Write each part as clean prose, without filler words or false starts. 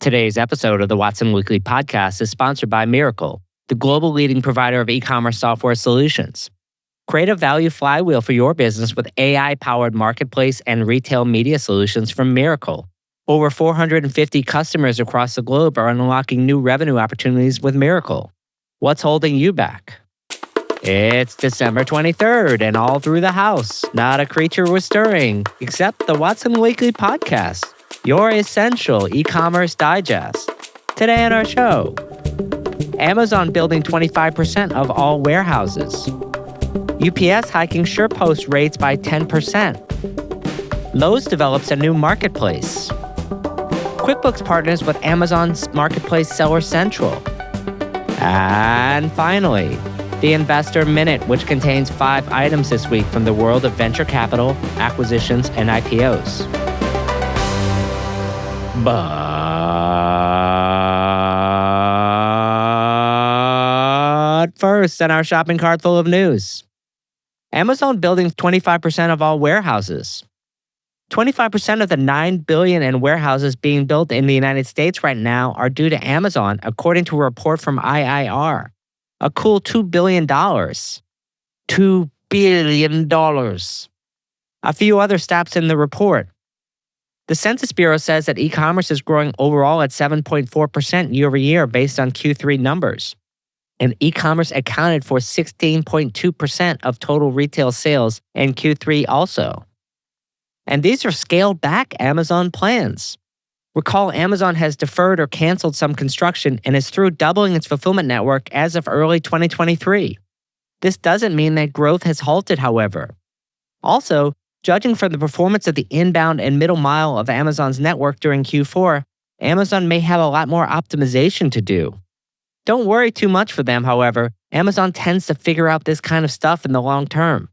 Today's episode of the Watson Weekly Podcast is sponsored by Miracle, the global leading provider of e-commerce software solutions. Create a value flywheel for your business with AI-powered marketplace and retail media solutions from Miracle. Over 450 customers across the globe are unlocking new revenue opportunities with Miracle. What's holding you back? It's December 23rd, and all through the house, not a creature was stirring, except the Watson Weekly Podcast, your essential e-commerce digest. Today on our show, Amazon building 25% of all warehouses. UPS hiking SurePost rates by 10%. Lowe's develops a new marketplace. QuickBooks partners with Amazon's marketplace Seller Central. And finally, the Investor Minute, which contains 5 items this week from the world of venture capital, acquisitions, and IPOs. But first, in our shopping cart full of news. Amazon building 25% of all warehouses. 25% of the $9 billion in warehouses being built in the United States right now are due to Amazon, according to a report from IIR. A cool $2 billion. $2 billion. A few other stats in the report. The Census Bureau says that e-commerce is growing overall at 7.4% year over year based on Q3 numbers. And e-commerce accounted for 16.2% of total retail sales in Q3 also. And these are scaled back Amazon plans. Recall, Amazon has deferred or canceled some construction and is through doubling its fulfillment network as of early 2023. This doesn't mean that growth has halted, however. Also, judging from the performance of the inbound and middle mile of Amazon's network during Q4, Amazon may have a lot more optimization to do. Don't worry too much for them, however. Amazon tends to figure out this kind of stuff in the long term.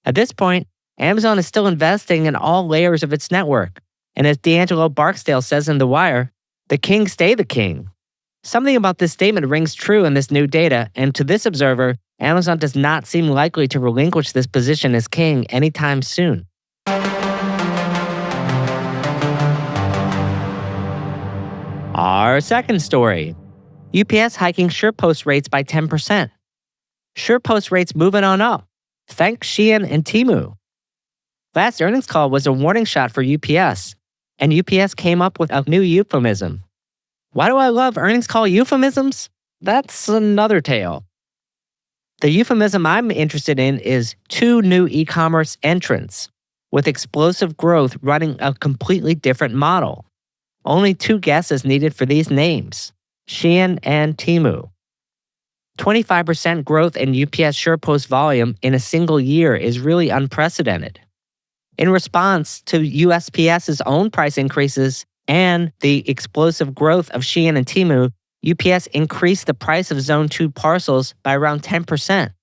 At this point, Amazon is still investing in all layers of its network. And as D'Angelo Barksdale says in The Wire, the king stay the king. Something about this statement rings true in this new data, and to this observer, Amazon does not seem likely to relinquish this position as king anytime soon. Our second story. UPS hiking SurePost rates by 10%. SurePost rates moving on up. Thanks Shein and Temu. Last earnings call was a warning shot for UPS, and UPS came up with a new euphemism. Why do I love earnings call euphemisms? That's another tale. The euphemism I'm interested in is 2 new e-commerce entrants with explosive growth running a completely different model. Only 2 guesses needed for these names, Shein and Temu. 25% growth in UPS SurePost volume in a single year is really unprecedented. In response to USPS's own price increases and the explosive growth of Shein and Temu, UPS increased the price of Zone 2 parcels by around 10%.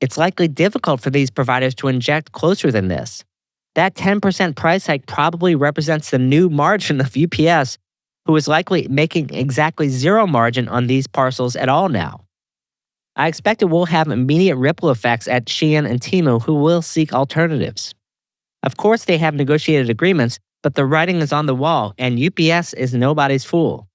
It's likely difficult for these providers to inject closer than this. That 10% price hike probably represents the new margin of UPS, who is likely making exactly 0 margin on these parcels at all now. I expect it will have immediate ripple effects at Shein and Temu, who will seek alternatives. Of course, they have negotiated agreements, but the writing is on the wall, and UPS is nobody's fool.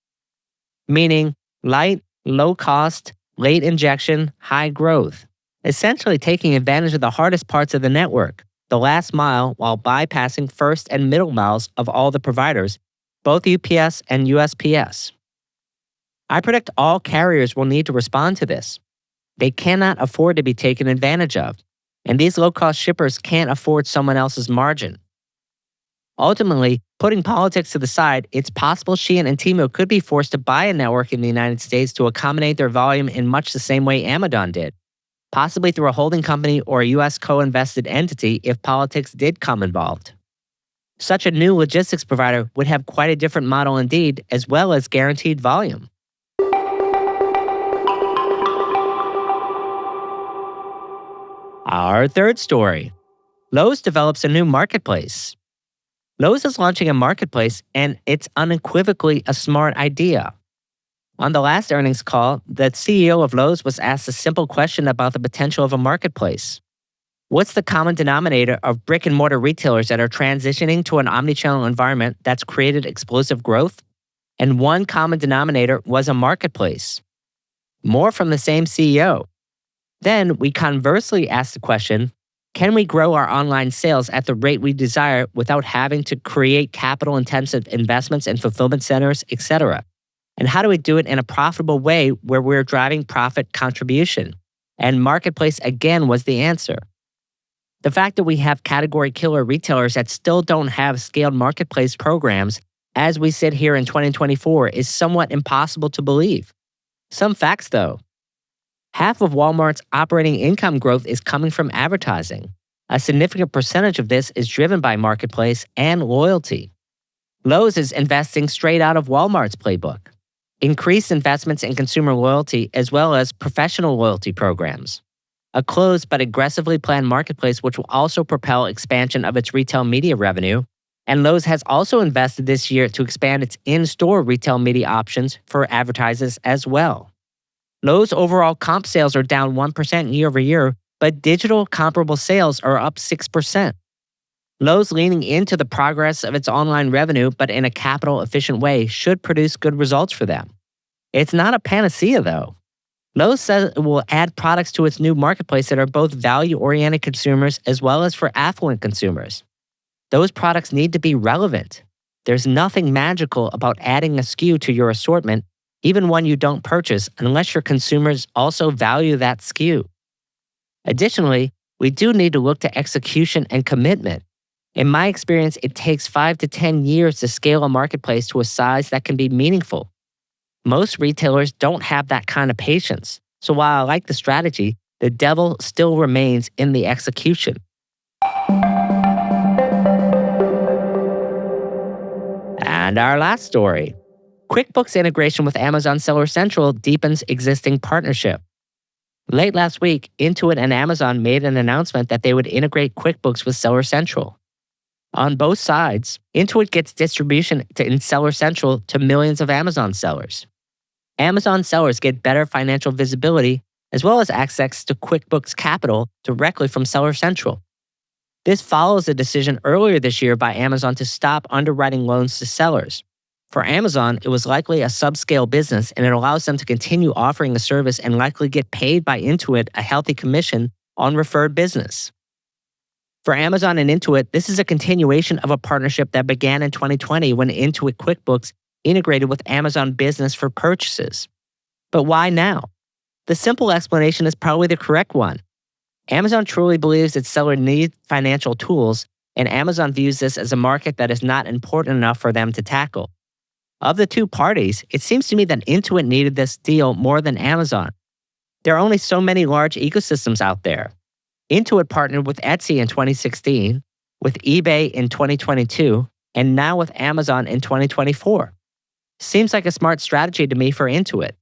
Meaning light, low cost, late injection, high growth, essentially taking advantage of the hardest parts of the network, the last mile, while bypassing first and middle miles of all the providers, both UPS and USPS. I predict all carriers will need to respond to this. They cannot afford to be taken advantage of, and these low-cost shippers can't afford someone else's margin. Ultimately, putting politics to the side, it's possible Shein and Temu could be forced to buy a network in the United States to accommodate their volume in much the same way Amazon did, possibly through a holding company or a U.S. co-invested entity if politics did come involved. Such a new logistics provider would have quite a different model indeed, as well as guaranteed volume. Our third story. Lowe's develops a new marketplace. Lowe's is launching a marketplace, and it's unequivocally a smart idea. On the last earnings call, the CEO of Lowe's was asked a simple question about the potential of a marketplace. What's the common denominator of brick-and-mortar retailers that are transitioning to an omnichannel environment that's created explosive growth? And one common denominator was a marketplace. More from the same CEO. Then we conversely asked the question, can we grow our online sales at the rate we desire without having to create capital-intensive investments in fulfillment centers, etc.? And how do we do it in a profitable way where we're driving profit contribution? And marketplace again was the answer. The fact that we have category killer retailers that still don't have scaled marketplace programs as we sit here in 2024 is somewhat impossible to believe. Some facts though. Half of Walmart's operating income growth is coming from advertising. A significant percentage of this is driven by marketplace and loyalty. Lowe's is investing straight out of Walmart's playbook. Increased investments in consumer loyalty as well as professional loyalty programs. A closed but aggressively planned marketplace which will also propel expansion of its retail media revenue. And Lowe's has also invested this year to expand its in-store retail media options for advertisers as well. Lowe's overall comp sales are down 1% year over year, but digital comparable sales are up 6%. Lowe's leaning into the progress of its online revenue, but in a capital-efficient way, should produce good results for them. It's not a panacea, though. Lowe's says it will add products to its new marketplace that are both value-oriented consumers as well as for affluent consumers. Those products need to be relevant. There's nothing magical about adding a SKU to your assortment, even one you don't purchase, unless your consumers also value that SKU. Additionally, we do need to look to execution and commitment. In my experience, it takes 5 to 10 years to scale a marketplace to a size that can be meaningful. Most retailers don't have that kind of patience. So while I like the strategy, the devil still remains in the execution. And our last story. QuickBooks integration with Amazon Seller Central deepens existing partnership. Late last week, Intuit and Amazon made an announcement that they would integrate QuickBooks with Seller Central. On both sides, Intuit gets distribution in Seller Central to millions of Amazon sellers. Amazon sellers get better financial visibility as well as access to QuickBooks Capital directly from Seller Central. This follows a decision earlier this year by Amazon to stop underwriting loans to sellers. For Amazon, it was likely a subscale business, and it allows them to continue offering the service and likely get paid by Intuit a healthy commission on referred business. For Amazon and Intuit, this is a continuation of a partnership that began in 2020 when Intuit QuickBooks integrated with Amazon Business for purchases. But why now? The simple explanation is probably the correct one. Amazon truly believes its seller needs financial tools, and Amazon views this as a market that is not important enough for them to tackle. Of the two parties, it seems to me that Intuit needed this deal more than Amazon. There are only so many large ecosystems out there. Intuit partnered with Etsy in 2016, with eBay in 2022, and now with Amazon in 2024. Seems like a smart strategy to me for Intuit.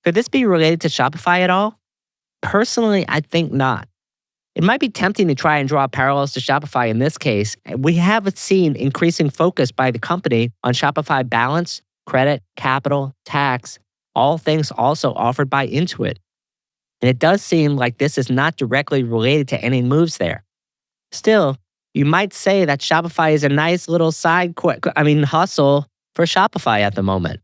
Could this be related to Shopify at all? Personally, I think not. It might be tempting to try and draw parallels to Shopify in this case. We have seen increasing focus by the company on Shopify balance, credit, capital, tax, all things also offered by Intuit. And it does seem like this is not directly related to any moves there. Still, you might say that Shopify is a nice little hustle for Shopify at the moment.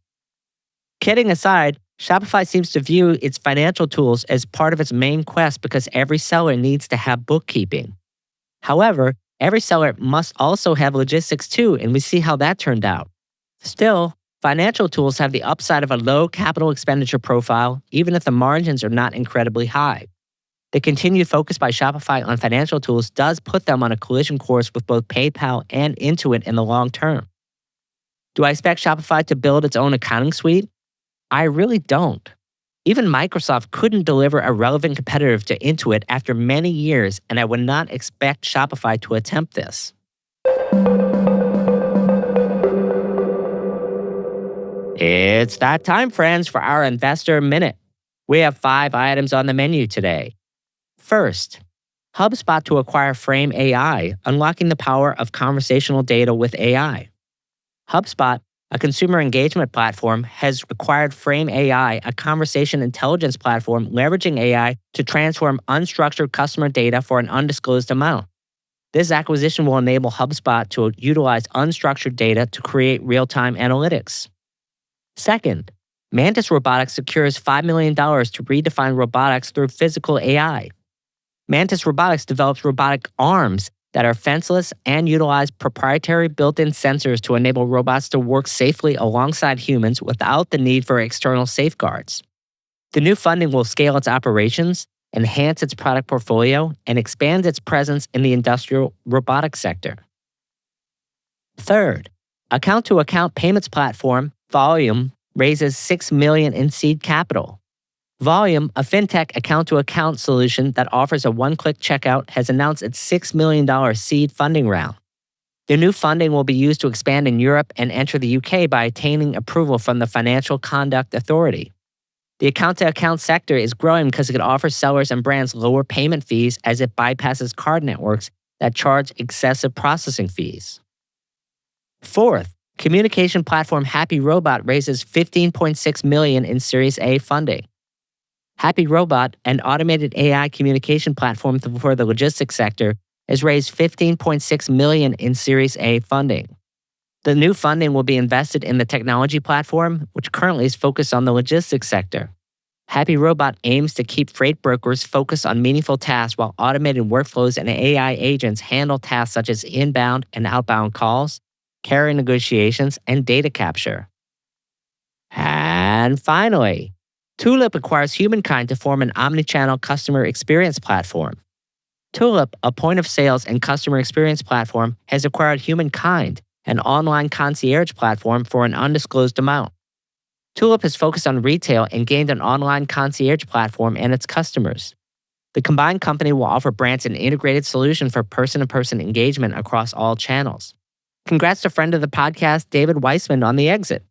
Kidding aside, Shopify seems to view its financial tools as part of its main quest because every seller needs to have bookkeeping. However, every seller must also have logistics too, and we see how that turned out. Still, financial tools have the upside of a low capital expenditure profile, even if the margins are not incredibly high. The continued focus by Shopify on financial tools does put them on a collision course with both PayPal and Intuit in the long term. Do I expect Shopify to build its own accounting suite? I really don't. Even Microsoft couldn't deliver a relevant competitor to Intuit after many years, and I would not expect Shopify to attempt this. It's that time, friends, for our Investor Minute. We have 5 items on the menu today. First, HubSpot to acquire Frame AI, unlocking the power of conversational data with AI. HubSpot, a consumer engagement platform, has acquired Frame AI, a conversation intelligence platform leveraging AI to transform unstructured customer data for an undisclosed amount. This acquisition will enable HubSpot to utilize unstructured data to create real-time analytics. Second, Mantis Robotics secures $5 million to redefine robotics through physical AI. Mantis Robotics develops robotic arms that are fenceless and utilize proprietary built-in sensors to enable robots to work safely alongside humans without the need for external safeguards. The new funding will scale its operations, enhance its product portfolio, and expand its presence in the industrial robotics sector. Third, account-to-account payments platform, Volume, raises $6 million in seed capital. Volume, a fintech account-to-account solution that offers a one-click checkout, has announced its $6 million seed funding round. The new funding will be used to expand in Europe and enter the UK by attaining approval from the Financial Conduct Authority. The account-to-account sector is growing because it offers sellers and brands lower payment fees as it bypasses card networks that charge excessive processing fees. Fourth, communication platform Happy Robot raises $15.6 million in Series A funding. Happy Robot, an automated AI communication platform for the logistics sector, has raised $15.6 million in Series A funding. The new funding will be invested in the technology platform, which currently is focused on the logistics sector. Happy Robot aims to keep freight brokers focused on meaningful tasks while automated workflows and AI agents handle tasks such as inbound and outbound calls, carrier negotiations, and data capture. And finally, Tulip acquires Humankind to form an omnichannel customer experience platform. Tulip, a point-of-sales and customer experience platform, has acquired Humankind, an online concierge platform, for an undisclosed amount. Tulip is focused on retail and gained an online concierge platform and its customers. The combined company will offer brands an integrated solution for person-to-person engagement across all channels. Congrats to friend of the podcast, David Weissman, on the exit.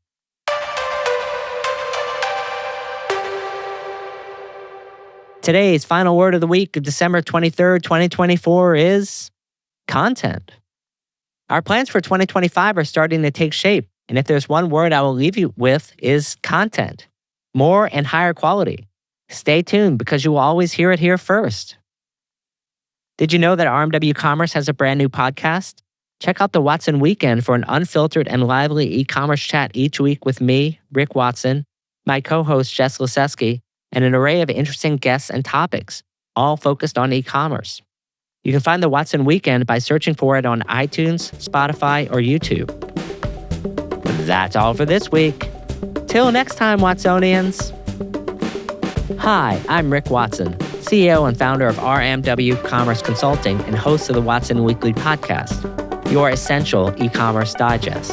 Today's final word of the week of December 23rd, 2024 is content. Our plans for 2025 are starting to take shape, and if there's one word I will leave you with is content. More and higher quality. Stay tuned because you will always hear it here first. Did you know that RMW Commerce has a brand new podcast? Check out the Watson Weekend for an unfiltered and lively e-commerce chat each week with me, Rick Watson, my co-host Jess Liseski, and an array of interesting guests and topics, all focused on e-commerce. You can find the Watson Weekend by searching for it on iTunes, Spotify, or YouTube. That's all for this week. Till next time, Watsonians. Hi, I'm Rick Watson, CEO and founder of RMW Commerce Consulting and host of the Watson Weekly podcast, your essential e-commerce digest.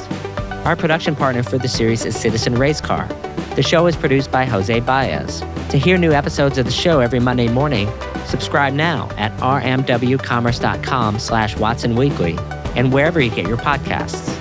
Our production partner for the series is Citizen Racecar. The show is produced by Jose Baez. To hear new episodes of the show every Monday morning, subscribe now at rmwcommerce.com/WatsonWeekly and wherever you get your podcasts.